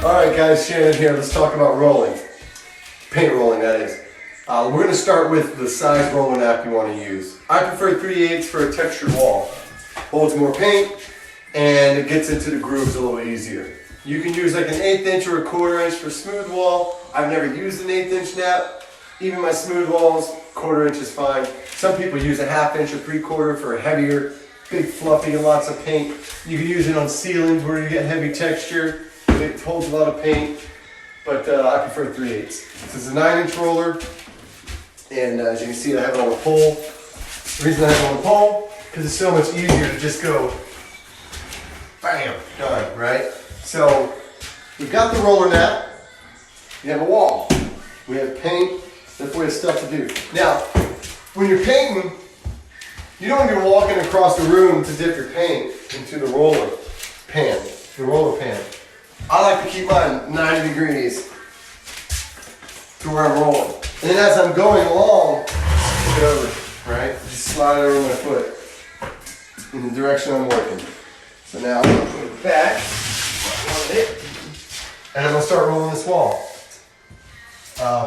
Alright guys, Shannon here. Let's talk about rolling. Paint rolling, that is. We're going to start with the size roller nap you want to use. I prefer 3/8 for a textured wall. Holds more paint and it gets into the grooves a little easier. You can use like an 1/8 inch or a 1/4 inch for smooth wall. I've never used an 1/8 inch nap. Even my smooth walls, 1/4 inch is fine. Some people use a 1/2 inch or 3/4 for a heavier, big fluffy, lots of paint. You can use it on ceilings where you get heavy texture. It holds a lot of paint, but I prefer 3/8. This is a 9-inch roller, and as you can see, I have it on a pole. The reason I have it on a pole, because it's so much easier to just go, bam, done, right? So, we've got the roller nap, we have a wall, we have paint, therefore we have stuff to do. Now, when you're painting, you don't want to be walking across the room to dip your paint into the roller pan, the roller pan. I like to keep mine 90 degrees to where I'm rolling. And then as I'm going along, flip it over, right? Just slide it over my foot in the direction I'm working. So now I'm going to put it back on it, and I'm going to start rolling this wall.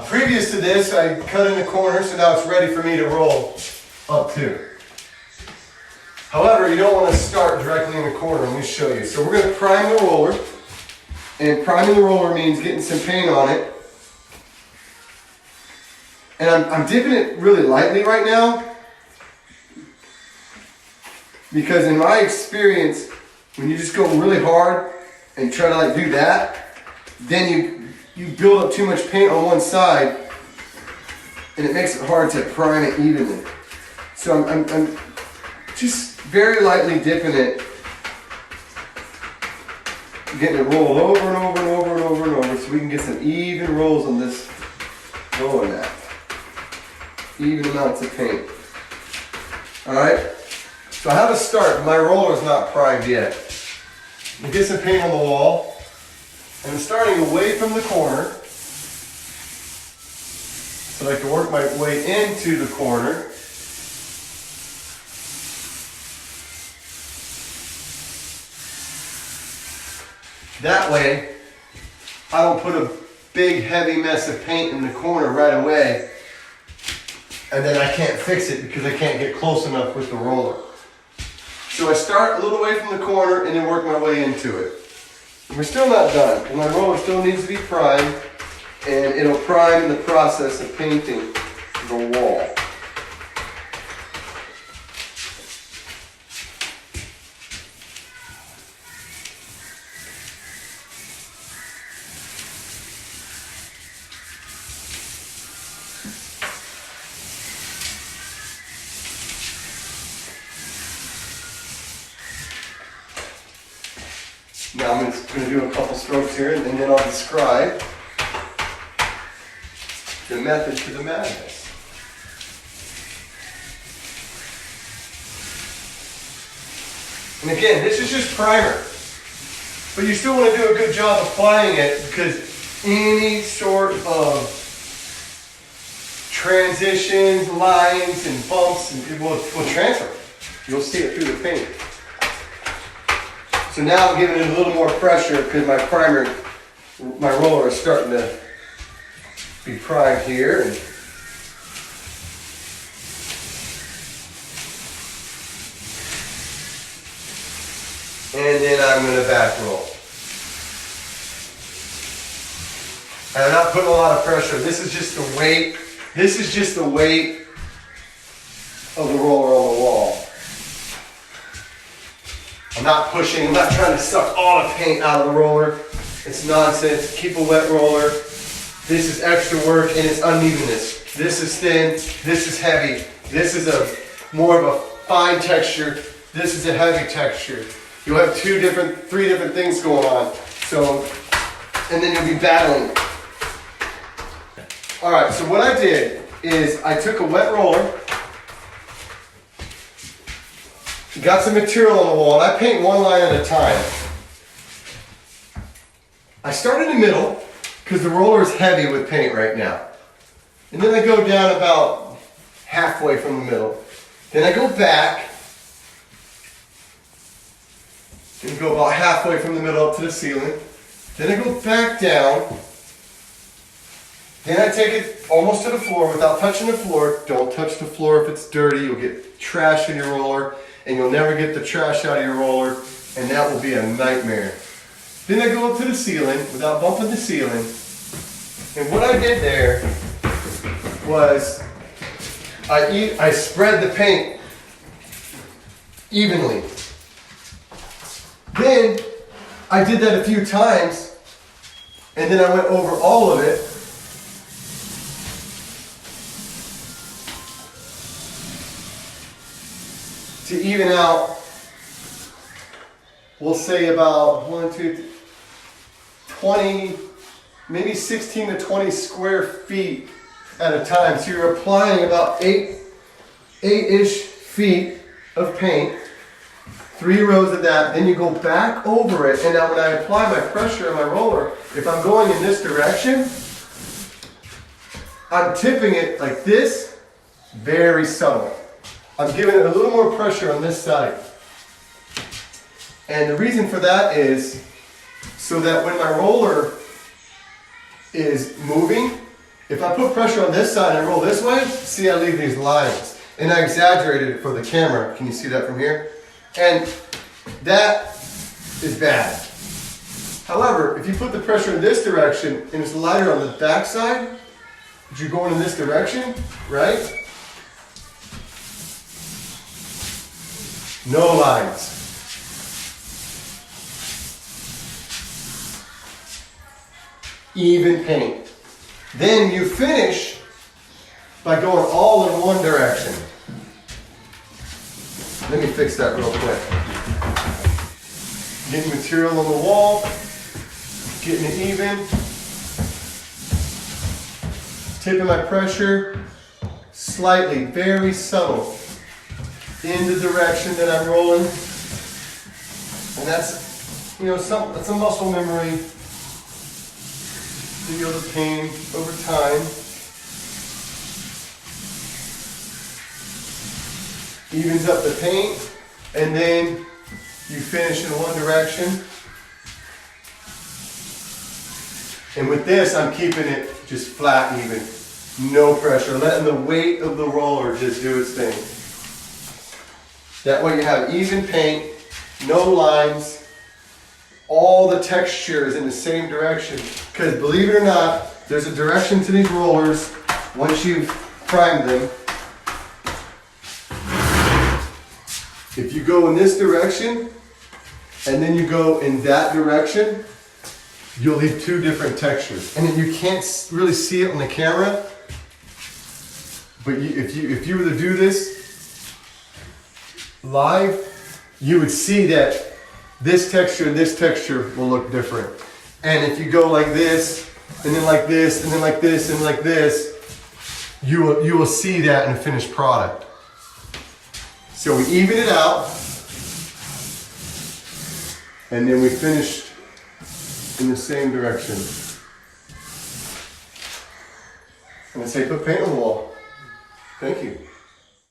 Previous to this, I cut in the corner, so now it's ready for me to roll up to. However, you don't want to start directly in the corner. Let me show you. So we're going to prime the roller. And priming the roller means getting some paint on it. And I'm dipping it really lightly right now, because in my experience, when you just go really hard and try to like do that, then you build up too much paint on one side, and it makes it hard to prime it evenly. So I'm just very lightly dipping it, getting it rolled over and over and over and over and over so we can get some even rolls on this roller nap. Even amounts of paint. Alright? So I have a start. My roller is not primed yet. We'll get some paint on the wall. And I'm starting away from the corner so that I can work my way into the corner. That way, I don't put a big heavy mess of paint in the corner right away, and then I can't fix it because I can't get close enough with the roller. So I start a little way from the corner and then work my way into it. And we're still not done, and my roller still needs to be primed, and it'll prime in the process of painting the wall. Now I'm just going to do a couple strokes here, and then I'll describe the method to the madness. And again, this is just primer, but you still want to do a good job applying it, because any sort of transitions, lines, and bumps, and it will transfer. You'll see it through the paint. So now I'm giving it a little more pressure because my roller is starting to be primed here. And then I'm going to back roll. And I'm not putting a lot of pressure. This is just the weight. This is just the weight of the roller on the wall. I'm not pushing, I'm not trying to suck all the paint out of the roller. It's nonsense. Keep a wet roller. This is extra work and it's unevenness. This is thin, this is heavy. This is more of a fine texture. This is a heavy texture. You'll have three different things going on. So, and then you'll be battling. All right, so what I did is I took a wet roller, got some material on the wall, and I paint one line at a time. I start in the middle because the roller is heavy with paint right now. And then I go down about halfway from the middle. Then I go back and go about halfway from the middle up to the ceiling. Then I go back down. Then I take it almost to the floor without touching the floor. Don't touch the floor if it's dirty. You'll get trash in your roller and you'll never get the trash out of your roller, and that will be a nightmare. Then I go up to the ceiling without bumping the ceiling. And what I did there was I spread the paint evenly. Then I did that a few times, and then I went over all of it. To even out, we'll say about 20, maybe 16 to 20 square feet at a time. So you're applying about eight-ish feet of paint, 3 rows of that, then you go back over it, and now when I apply my pressure on my roller, if I'm going in this direction, I'm tipping it like this, very subtle. I'm giving it a little more pressure on this side. And the reason for that is so that when my roller is moving, if I put pressure on this side and roll this way, see I leave these lines. And I exaggerated it for the camera. Can you see that from here? And that is bad. However, if you put the pressure in this direction and it's lighter on the back side, but you're going in this direction, right? No lines. Even paint. Then you finish by going all in one direction. Let me fix that real quick. Getting material on the wall, getting it even, tipping my pressure slightly, very subtle, in the direction that I'm rolling. And that's, that's a muscle memory that you'll obtain over time. Evens up the paint, and then you finish in one direction. And with this, I'm keeping it just flat even. No pressure, letting the weight of the roller just do its thing. That way you have even paint, no lines, all the texture is in the same direction. Because believe it or not, there's a direction to these rollers once you've primed them. If you go in this direction, and then you go in that direction, you'll leave 2 different textures. And then you can't really see it on the camera, but if you were to do this live, you would see that this texture and this texture will look different. And if you go like this, and then like this, and then like this, and like this, you will see that in the finished product. So we even it out, and then we finished in the same direction. And I say put paint on the wall. Thank you.